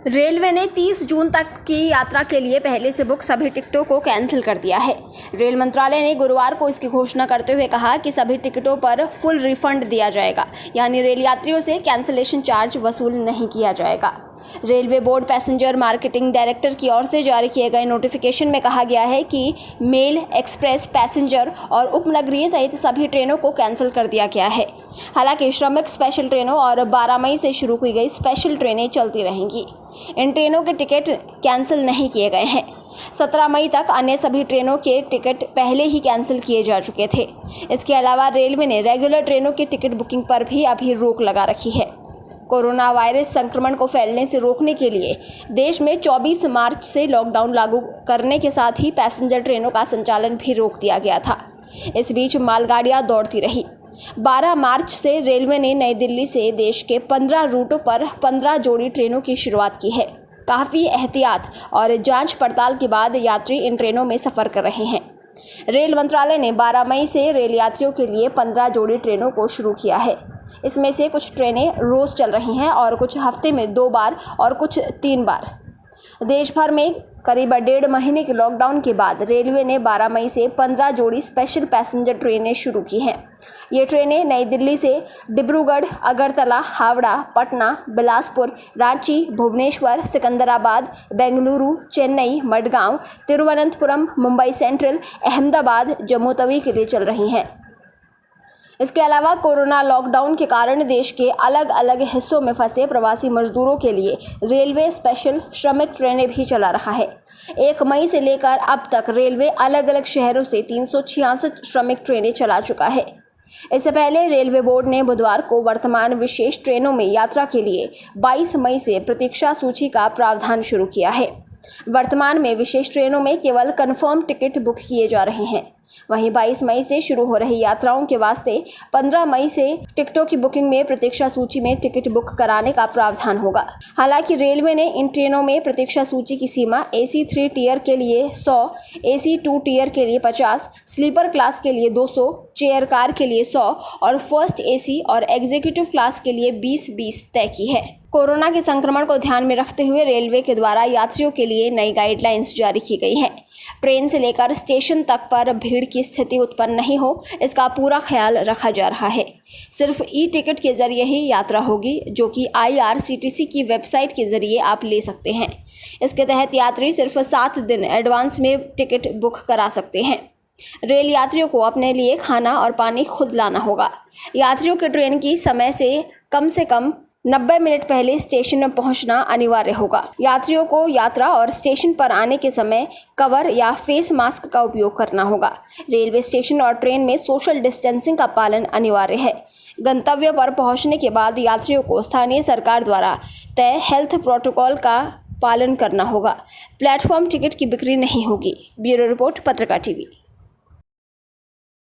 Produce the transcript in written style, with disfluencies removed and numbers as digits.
Railway ने 30 जून तक की यात्रा के लिए पहले से बुक सभी टिकटों को कैंसिल कर दिया है। रेल मंत्रालय ने गुरुवार को इसकी घोषणा करते हुए कहा कि सभी टिकटों पर फुल रिफंड दिया जाएगा, यानी रेल यात्रियों से कैंसिलेशन चार्ज वसूल नहीं किया जाएगा। Railway board passenger marketing director की ओर से जारी किए गए नोटिफिकेशन में कहा गया है कि मेल, एक्सप्रेस, पैसेंजर और उपनगरीय सहित सभी ट्रेनों को कैंसिल कर दिया गया है। हालांकि श्रमिक स्पेशल ट्रेनों और 12 मई से शुरू की गई स्पेशल ट्रेनें चलती रहेंगी। इन ट्रेनों के टिकट कैंसिल नहीं किए गए हैं। 17 मई तक अन्य सभी ट्रेनों के टिकट पहले ही कैंसिल किए जा चुके थे। इसके अलावा रेलवे ने रेगुलर ट्रेनों की टिकट बुकिंग पर भी अभी रोक लगा रखी है। कोरोना वायरस संक्रमण को फैलने से रोकने के लिए देश में 24 मार्च से लॉकडाउन लागू करने के साथ ही पैसेंजर ट्रेनों का संचालन भी रोक दिया गया था। इस बीच मालगाड़ियां दौड़ती रही। 12 मार्च से रेलवे ने नई दिल्ली से देश के 15 रूटों पर 15 जोड़ी ट्रेनों की शुरुआत की है। काफ़ी एहतियात और जांच पड़ताल के बाद यात्री इन ट्रेनों में सफ़र कर रहे हैं। रेल मंत्रालय ने 12 मई से रेल यात्रियों के लिए 15 जोड़ी ट्रेनों को शुरू किया है। इसमें से कुछ ट्रेनें रोज़ चल रही हैं और कुछ हफ्ते में 2 बार और कुछ 3 बार। देश भर में करीब 1.5 महीने के लॉकडाउन के बाद रेलवे ने 12 मई से 15 जोड़ी स्पेशल पैसेंजर ट्रेनें शुरू की हैं। ये ट्रेनें नई दिल्ली से डिब्रूगढ़, अगरतला, हावड़ा, पटना, बिलासपुर, रांची, भुवनेश्वर, सिकंदराबाद, बेंगलुरु, चेन्नई, मडगांव, तिरुवनंतपुरम, मुंबई सेंट्रल, अहमदाबाद, जम्मू तवी के लिए चल रही हैं। इसके अलावा कोरोना लॉकडाउन के कारण देश के अलग अलग हिस्सों में फंसे प्रवासी मजदूरों के लिए रेलवे स्पेशल श्रमिक ट्रेनें भी चला रहा है। 1 मई से लेकर अब तक रेलवे अलग अलग शहरों से 366 श्रमिक ट्रेनें चला चुका है। इससे पहले रेलवे बोर्ड ने बुधवार को वर्तमान विशेष ट्रेनों में यात्रा के लिए 22 मई से प्रतीक्षा सूची का प्रावधान शुरू किया है। वर्तमान में विशेष ट्रेनों में केवल कंफर्म टिकट बुक किए जा रहे हैं। वहीं 22 मई से शुरू हो रही यात्राओं के वास्ते 15 मई से टिकटों की बुकिंग में प्रतीक्षा सूची में टिकट बुक कराने का प्रावधान होगा। हालांकि रेलवे ने इन ट्रेनों में प्रतीक्षा सूची की सीमा AC 3 टियर के लिए 100, AC 2 टियर के लिए 50, स्लीपर क्लास के लिए 200, चेयर कार के लिए 100 और फर्स्ट AC और एग्जीक्यूटिव क्लास के लिए 20-20 तय की है। कोरोना के संक्रमण को ध्यान में रखते हुए रेलवे के द्वारा यात्रियों के लिए नई गाइडलाइंस जारी की गई हैं। ट्रेन से लेकर स्टेशन तक पर भीड़ की स्थिति उत्पन्न नहीं हो, इसका पूरा ख्याल रखा जा रहा है। सिर्फ ई-टिकट के जरिए ही यात्रा होगी, जो कि IRCTC की वेबसाइट के जरिए आप ले सकते हैं। इसके तहत यात्री सिर्फ 7 दिन एडवांस में टिकट बुक करा सकते हैं। रेल यात्रियों को अपने लिए खाना और पानी खुद लाना होगा। यात्रियों के ट्रेन की समय से कम 90 मिनट पहले स्टेशन में पहुंचना अनिवार्य होगा। यात्रियों को यात्रा और स्टेशन पर आने के समय कवर या फेस मास्क का उपयोग करना होगा। रेलवे स्टेशन और ट्रेन में सोशल डिस्टेंसिंग का पालन अनिवार्य है। गंतव्य पर पहुंचने के बाद यात्रियों को स्थानीय सरकार द्वारा तय हेल्थ प्रोटोकॉल का पालन करना होगा। प्लेटफॉर्म टिकट की बिक्री नहीं होगी। ब्यूरो रिपोर्ट, पत्रकार टीवी।